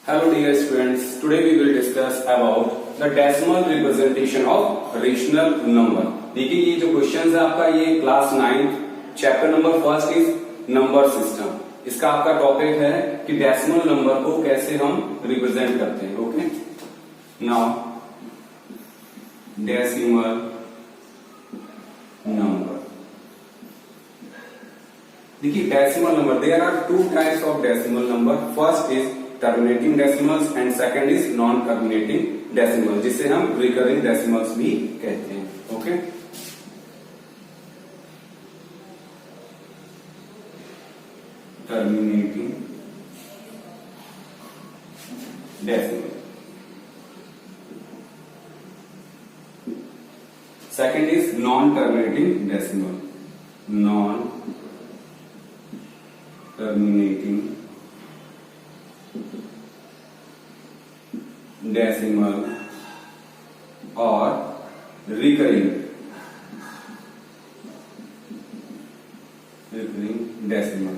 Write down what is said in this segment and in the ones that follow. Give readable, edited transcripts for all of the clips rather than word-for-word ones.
Hello dear students, today we will discuss about the decimal representation of rational number। देखिए ये जो question है आपका ये class 9 chapter number first is number system. इसका आपका टॉपिक है कि डेसिमल नंबर को कैसे हम रिप्रेजेंट करते हैं। Okay, now decimal number. देखिए decimal number, there are two types of decimal number. First is terminating decimals and second is non terminating decimal, जिसे हम रिकरिंग डेसिमल्स भी कहते हैं। Okay, terminating decimal, second is non terminating decimal, non terminating decimal और recurring decimal.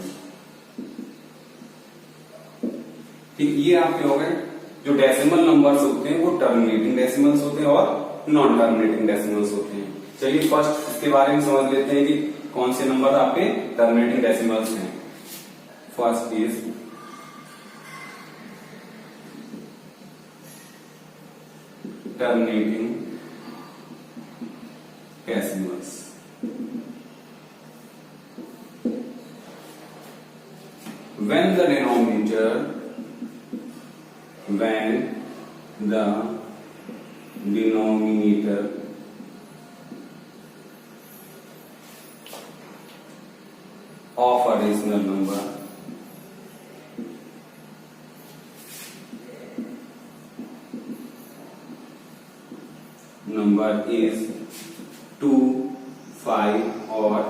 ठीक, ये आपके हो गए जो डेसिमल नंबर्स होते हैं वो टर्मिनेटिंग डेसिमल्स होते हैं और नॉन टर्मिनेटिंग डेसिमल्स होते हैं। चलिए फर्स्ट इसके बारे में समझ लेते हैं कि कौन से नंबर आपके टर्मिनेटिंग डेसिमल्स हैं। First is terminating decimals। When the denominator of a rational number is 2, 5 or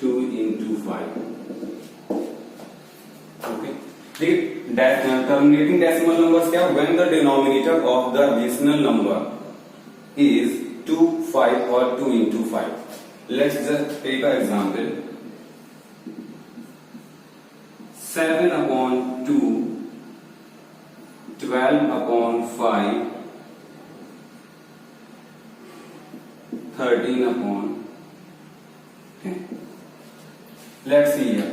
2 into 5। Okay, देखिए टर्मिनेटिंग डेसिमल नंबर्स क्या? When the denominator of the rational number is 2, 5 और 2 into 5। Let's just take a example. 7/2, 12/5, 13/10। Let's see here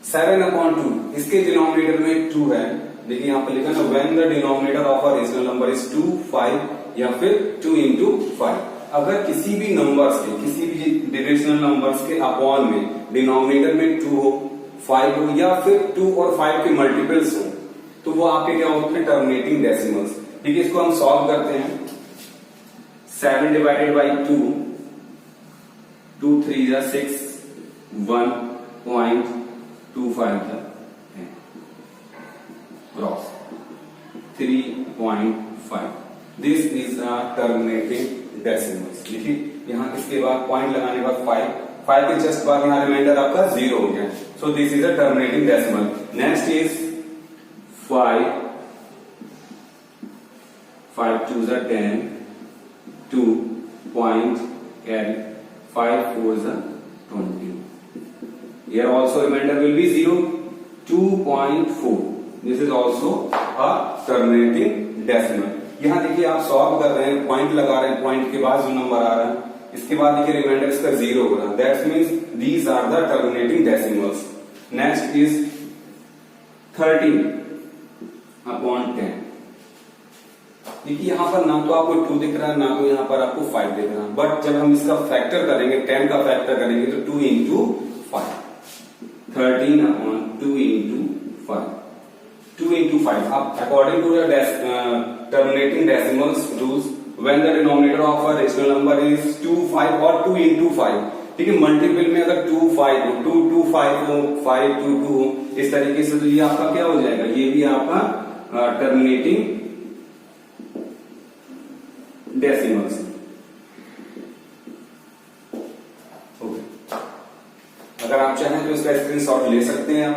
7/2, इसके denominator में 2 है। देखिए यहां पर लिखा ना, when the denominator of a rational number is 2, 5 या फिर 2 into 5। अगर किसी भी नंबर्स के, किसी भी रेशनल नंबर्स के अपॉन में डिनोमिनेटर में 2 हो, 5 हो या फिर 2 और 5 के मल्टीपल्स हो, तो वो आपके क्या होते हैं? Terminating decimals. ठीक है, इसको हम सॉल्व करते हैं। 7 divided by 2, 2 3 is 6, 1.25 cross 3.5। This is a terminating decimals। देखिए यहाँ इसके बाद पॉइंट लगाने के बाद 5 के जस्ट बाद यहाँ रिमाइंडर आपका 0 हो गया। So this is a terminating decimal. Next is 5 2s are 10, 2 point carry 5 4s are 20। Here also remainder will be 0, 2.4। This is also a terminating decimal। यहाँ देखिए आप सॉल्व कर रहे हैं, पॉइंट लगा रहे हैं, पॉइंट के बाद जो नंबर आ रहा है इसके बाद देखिए रिमाइंडर इसका 0 हो रहा है। That means these are the terminating decimals. Next is 13/10। देखिए यहाँ पर ना तो आपको 2 दिख रहा है, ना तो यहाँ पर आपको 5 दिख रहा है, बट जब हम इसका फैक्टर करेंगे, 10 का फैक्टर करेंगे तो 2 into 5, 13/2 into 5, 2 into 5। अब according to the terminating decimals rules, when the denominator of a rational number is 2, 5 और 2 into 5। ठीक है, मल्टीपल में अगर 2, 5 हो, 2, 2, 5 हो, 5, 2, 2 हो, इस तरीके से, तो ये आपका क्या हो जाएगा? ये भी आपका टर्मिनेटिंग डेसिमल्स। ओके, अगर आप चाहें तो इसका स्क्रीनशॉट ले सकते हैं आप।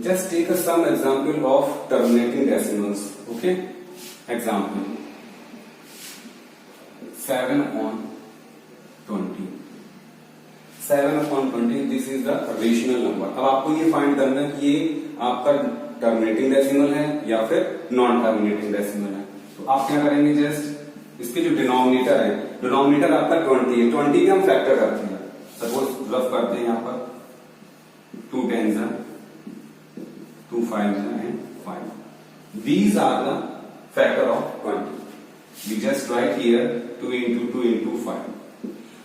Just take some example of terminating decimals. Okay, example 7/20. 7/20 this is the rational number. अब आपको ये फाइंड करना है कि ये आपका टर्मिनेटिंग डेसिमल है या फिर नॉन टर्मिनेटिंग डेसिमल है. तो आप क्या करेंगे, जस्ट इसके जो डिनोमिनेटर है, डिनोमिनेटर आपका 20 है, 20 के हम फैक्टर करते हैं. सपोज रफ करते हैं यहाँ पर 2 10s हैं, 2 5s and 5. These are the factor of 20. We just write here 2 into 2 into 5.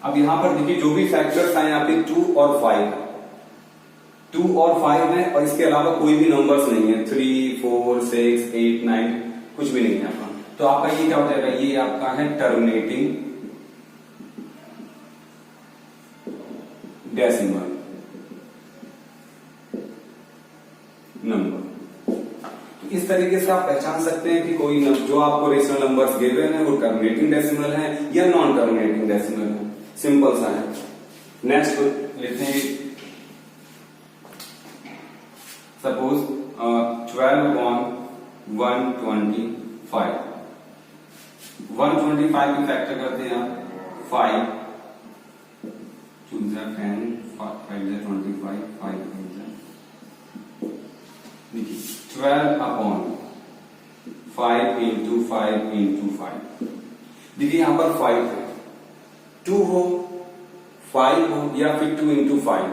अब यहां पर देखिए जो भी फैक्टर्स आए यहाँ पे 2 और 5 है, 2 और 5 है और इसके अलावा कोई भी नंबर्स नहीं है, 3 4 6 8 9 कुछ भी नहीं है आपका. तो आपका ये क्या हो जाएगा, ये आपका है टर्मिनेटिंग डेसिमल नंबर. इस तरीके से आप पहचान सकते हैं कि कोई जो आपको रेशनल नंबर्स गिवन है वो टर्मिनेटिंग डेसिमल है या नॉन टर्मिनेटिंग डेसिमल है. सिंपल सा है. नेक्स्ट लेते हैं, सपोज 12/125. 125 की फैक्टर करते हैं आप 5 2 10 5 25 5 देखिए 12/5 into 5 into 5. देखिए यहां पर 5 है, 2 हो 5 हो या फिर 2 into 5.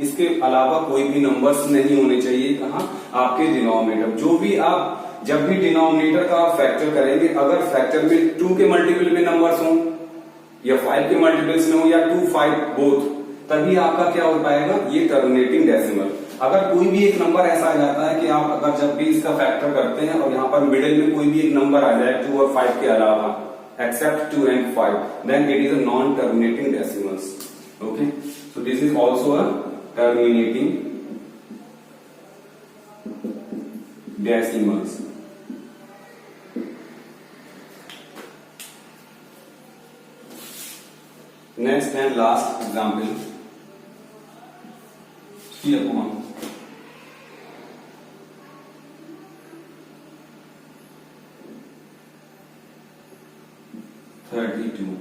इसके अलावा कोई भी नंबर्स नहीं होने चाहिए कहा आपके डिनोमिनेटर. जो भी आप जब भी डिनोमिनेटर का फैक्टर करेंगे, अगर फैक्टर में 2 के मल्टीपल में नंबर्स हो या 5 के मल्टीपल्स में हो या 2 5 बोथ, तभी आपका क्या हो पाएगा, ये टर्मिनेटिंग डेसिमल. अगर कोई भी एक नंबर ऐसा आ जाता है कि आप अगर जब भी इसका फैक्टर करते हैं और यहाँ पर मिडिल में कोई भी एक नंबर आ जाए 2 और 5 के अलावा, except 2 and 5, then it is a non-terminating decimals. Okay, so this is also a terminating decimals. Next and last example, 3/32.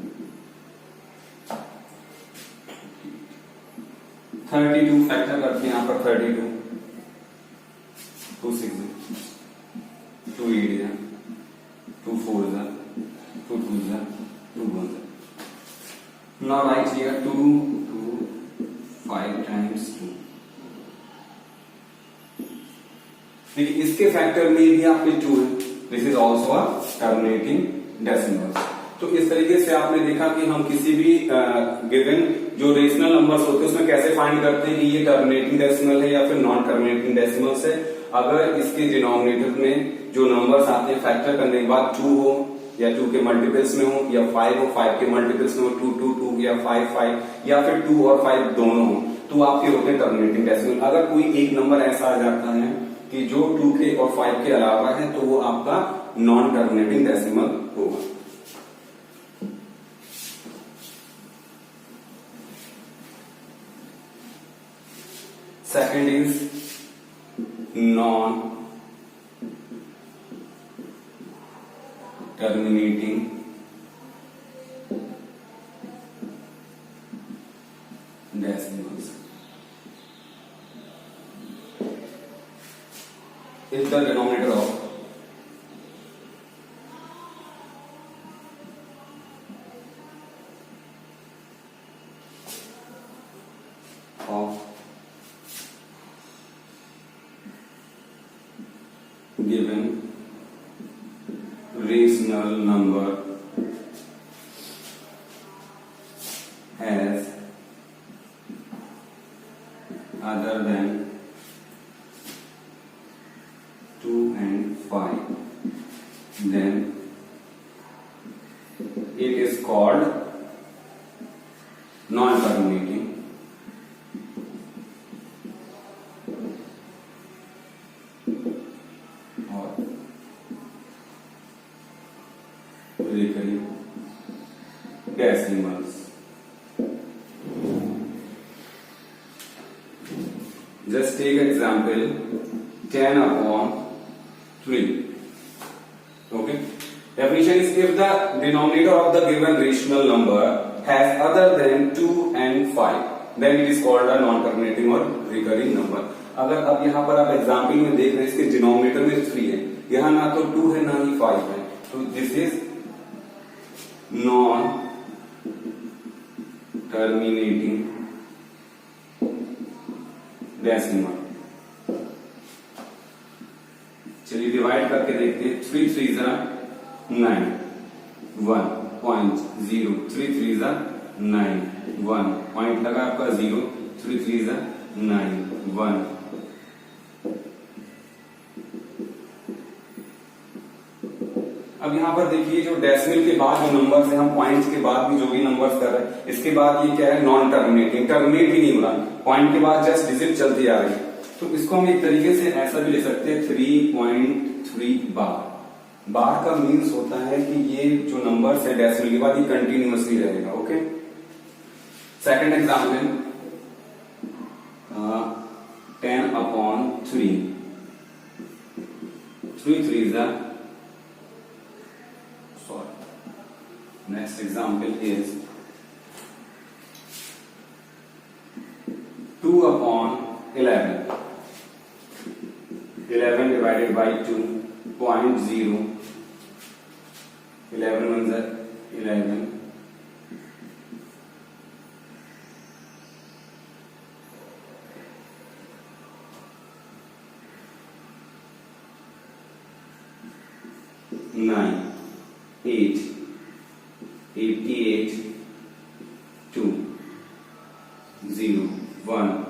32 factor करते हैं यहाँ पर 32 2 6 2 8 2 4 2 2 2 1. Now write here 2 2 5 times 2. देखिए इसके फैक्टर में भी आपके 2 है. This is also a terminating decimals. तो इस तरीके से आपने देखा कि हम किसी भी गिवन जो रेशनल नंबर्स होते हैं उसमें कैसे फाइंड करते हैं कि ये टर्मिनेटिंग डेसिमल है या फिर नॉन टर्मिनेटिंग डेसिमल्स है. अगर इसके डिनोमिनेटर में जो नंबर्स आते हैं फैक्टर करने के बाद 2 हो या 2 के मल्टीपल्स में हो या 5 हो 5 के मल्टीपल्स में हो 2 2 2 या 5 5 या फिर 2 और 5 दोनों हो, तो आपके होते हैं टर्मिनेटिंग डेसिमल. अगर कोई एक नंबर ऐसा आ जाता है कि जो 2 के और 5 के अलावा है तो वो आपका नॉन टर्मिनेटिंग डेसिमल होगा. Second is non-terminating decimals. Is the denominator of given rational number as other than 2 and 5, then it is called non-terminating or recurring decimals. Just take example 10/3. Okay. Definition is if the denominator of the given rational number has other than 2 and 5, then it is called a non-terminating or recurring number. अगर अब यहाँ पर आप example में देख रहे हैं इसके डिनोमिनेटर में 3 है, यहाँ ना तो 2 है ना ही 5 है, तो this is non terminating decimal. चलिए डिवाइड करके देखते हैं. 3 3 9, 1.0, 3 3 9, 1 पॉइंट लगा आपका 0, 3 3 9, 1. अब यहाँ पर देखिए जो डेसिमल के बाद जो नंबर्स है, हम पॉइंट्स के बाद भी जो भी नंबर्स कर रहे हैं, इसके बाद ये क्या है, नॉन टर्मिनेटिंग, टर्मिनेट ही नहीं हो रहा, पॉइंट के बाद जस्ट डिजिट चलती आ रही है. तो इसको हम एक तरीके से ऐसा भी ले सकते हैं 3.3 बार. बार का मीन्स होता है कि ये जो नंबर्स है डेसिमल के बाद ये कंटिन्यूअसली रहेगा. Okay. Second example 10/3. 3 3 Next example is 2/11. 11 divided by 2, 0.0. 11 1s are 11. 9, 8, 88, 2, 0, 1.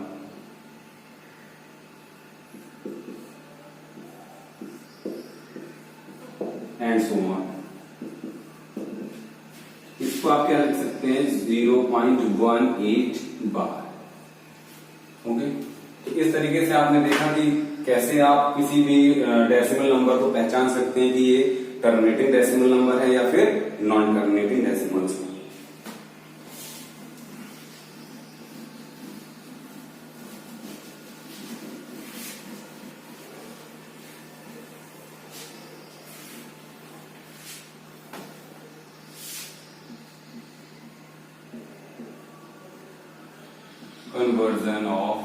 And so on. इसको आप क्या लिख सकते हैं 0.18 बार. ओके. तो इस तरीके से आपने देखा कि कैसे आप किसी भी डेसिमल नंबर को पहचान सकते हैं कि ये टर्मिनेटिंग डेसिमल नंबर है या फिर नॉन टर्मिनेटिंग डेसिमल्स है. Conversion of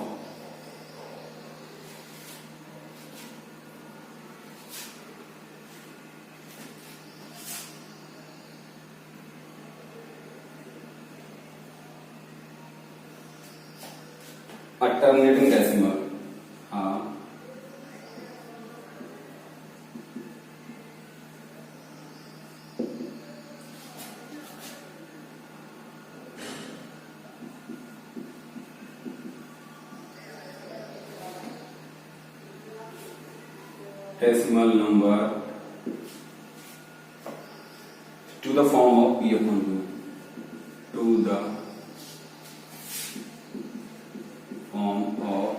a terminating decimal. Decimal number to the form of P/2, to the form of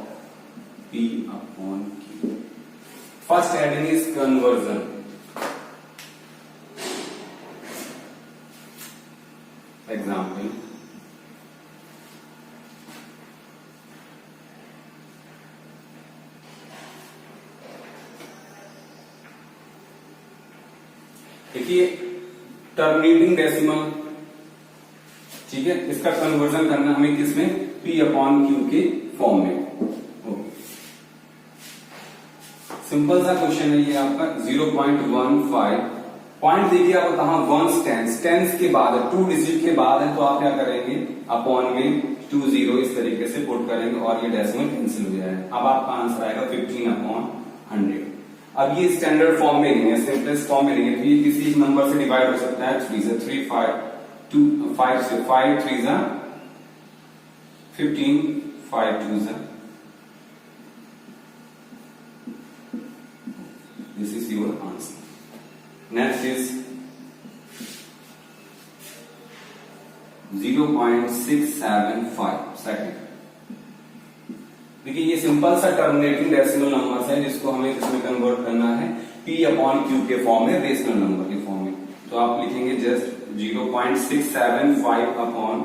P/Q. First heading is conversion. Example. देखिए टर्मिनेटिंग डेसिमल, ठीक है, इसका कन्वर्जन करना हमें किसमें, P/Q के फॉर्म में. सिंपल सा क्वेश्चन है ये आपका. 0.15 पॉइंट देखिए आपको कहा वंस टेंस के बाद है, 2 डिजिट के बाद है, तो आप क्या करेंगे अपॉन में 20 इस तरीके से पुट करेंगे और ये डेसिमल कैंसिल हो जाएगा. अब आपका आंसर आएगा 15/100. अब ये स्टैंडर्ड फॉर्म में नहीं है, सिंपलेस्ट फॉर्म में नहीं है, तो ये किसी नंबर से डिवाइड हो सकता है. 3 से 3, 5 2 5 से 5 3 15, 5 2 This is your answer. Next is 0.675 second. देखिए ये सिंपल सा टर्मिनेटिंग डेसिमल नंबर है जिसको हमें इसमें कन्वर्ट करना है P/Q के फॉर्म में, रेशनल नंबर के फॉर्म में. तो आप लिखेंगे जस्ट 0.675 अपॉन,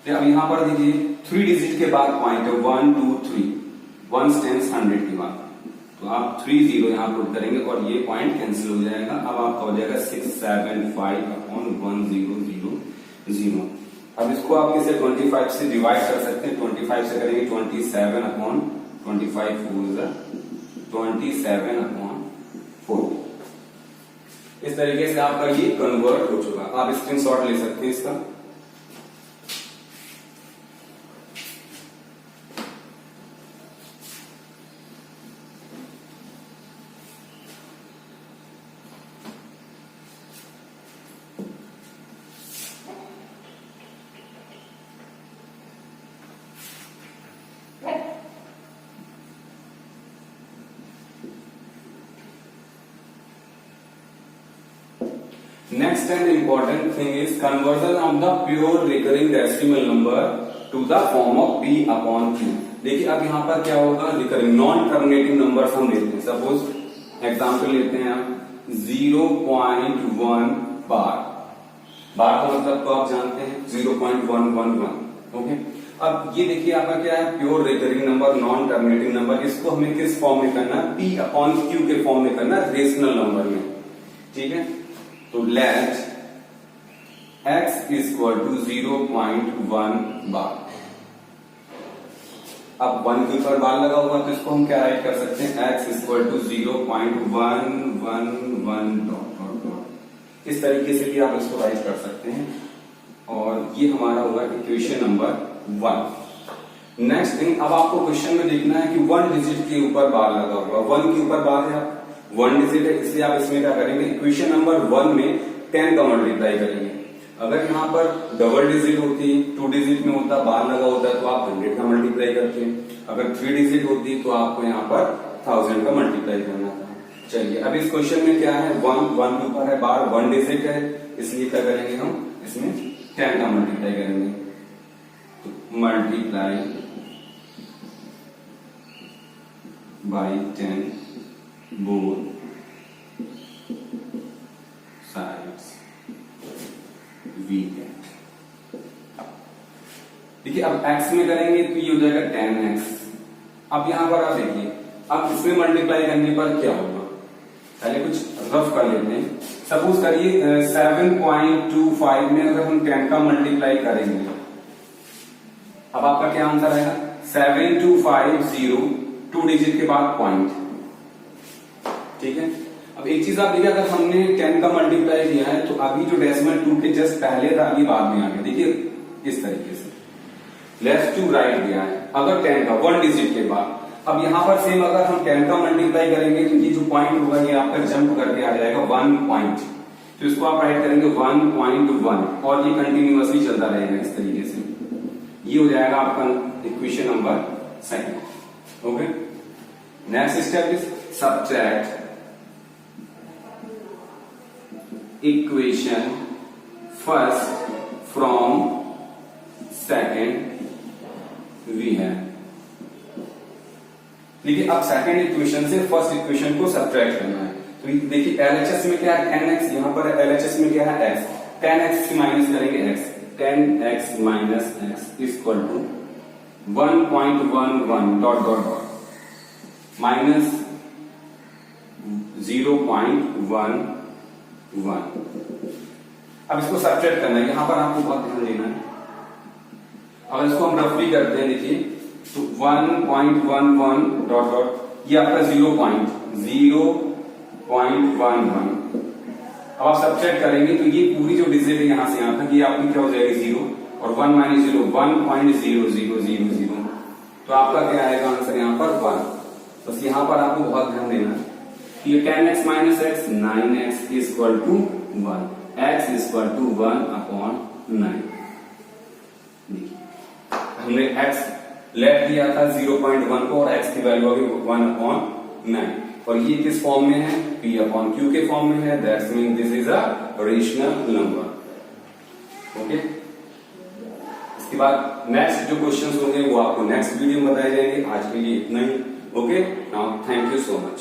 अब यहां पर दीजिए 3 डिजिट के बाद पॉइंट है 1 2 3, 1 टेंस 100 की बात, तो तो आप 30 यहाँ पुट करेंगे और ये पॉइंट कैंसिल हो जाएगा। अब आपका हो जाएगा 675/1000। अब इसको आप इसे 25 से डिवाइड कर सकते हैं। 25 से करेंगे 27/25 27/4। इस तरीके से आपका ये कन्वर्ट हो चुका। आप स्क्रीनशॉट ले सकते हैं इसका। Next and important thing is conversion of the pure recurring decimal number to the form of p/q। देखिए अब यहाँ पर क्या होगा, रिकरिंग नॉन टर्मिनेटिंग नंबर हम लेते हैं। सपोज एग्जाम्पल लेते हैं आप 0.1 बार। बार का मतलब तो आप जानते हैं 0.111। ओके, अब ये देखिए आपका क्या है, pure recurring number, non terminating number. इसको हमें किस फॉर्म में करना है, p/q के फॉर्म में करना है, रेशनल नंबर में। ठीक है, तो लेट x इक्वल टू 0.1 बार। अब 1 के ऊपर बार लगा हुआ तो इसको हम क्या राइट कर सकते हैं, x इक्वल टू 0.111 . इस तरीके से भी आप इसको राइट कर सकते हैं और ये हमारा होगा इक्वेशन नंबर 1। नेक्स्ट थिंग, अब आपको क्वेश्चन में देखना है कि 1 डिजिट के ऊपर बार लगा हुआ, 1 के ऊपर बार है, 1 डिजिट है, इसलिए आप इसमें क्या करेंगे, इक्वेशन नंबर 1 में 10 का मल्टीप्लाई करेंगे। अगर यहाँ पर डबल डिजिट होती, 2 डिजिट में होता, बार लगा होता तो आप 100 का मल्टीप्लाई करते हैं। अगर 3 डिजिट होती तो आपको यहाँ पर 1000 का मल्टीप्लाई करना था। चलिए अब इस क्वेश्चन में क्या है, 1 के ऊपर है बार, 1 डिजिट है, इसलिए क्या करेंगे हम इसमें 10 का मल्टीप्लाई करेंगे। तो multiply by 10 both sides we get। देखिए अब x में करेंगे तो ये हो जाएगा 10x। अब यहां पर आप देखिए, अब इसमें मल्टीप्लाई करने पर क्या होगा, पहले कुछ रफ कर लेते हैं। सपोज करिए 7.25 में अगर हम 10 का मल्टीप्लाई करेंगे, अब आपका क्या आंसर आएगा, 7250, 2 डिजिट के बाद पॉइंट। ठीक है, अब एक चीज आप देखिए, अगर हमने 10 का मल्टीप्लाई किया है तो अभी जो डेसिमल 2 के जस्ट पहले था, अभी बाद में आ गया। देखिए इस तरीके से लेफ्ट टू राइट गया है। अगर 10 का 1 डिजिट के बाद, अब यहां पर सेम अगर हम 10 का मल्टीप्लाई करेंगे तो ये जो पॉइंट होगा ये आपका जंप करके आ जाएगा 1 पॉइंट। तो इसको आप राइट करेंगे 1.1 और ये कंटिन्यूअसली चलता रहेगा इस तरीके से। ये हो जाएगा आपका equation number 2। Okay, next step is subtract equation first from second we है। देखिए अब सेकेंड इक्वेशन से फर्स्ट इक्वेशन को सब्ट्रैक्ट करना है। तो देखिए LHS में क्या है, 10x, यहाँ पर LHS में क्या है x, 10x से माइनस करेंगे x, 10x minus x equal to 1.11 dot dot dot minus 0.11। अब इसको सब्ट्रैक्ट करना है, यहां पर आपको बहुत ध्यान देना है। अगर इसको हम रफली करते हैं, देखिए तो 1.11 डॉट डॉट, ये आपका 0.11। अब आप सब्ट्रैक्ट करेंगे तो ये पूरी जो डिजिट है यहां से यहां तक, ये आपकी क्या हो जाएगी 0 और 1 माइनस 0 1.0000। तो आपका क्या आएगा आंसर यहाँ पर 1। बस यहाँ पर आपको बहुत ध्यान देना है कि ये 10x minus x 9x equal to 1, x equal to 1/9। हमने x लेट दिया था 0.1 को और x की वैल्यू होगी 1/9 और ये किस फॉर्म में है, p/q के फॉर्म में है। That's mean this is a rational number. Okay, इसके बाद नेक्स्ट जो क्वेश्चंस होंगे वो आपको नेक्स्ट वीडियो में बताए जाएंगे। आज के लिए इतना ही। Okay, now thank you so much.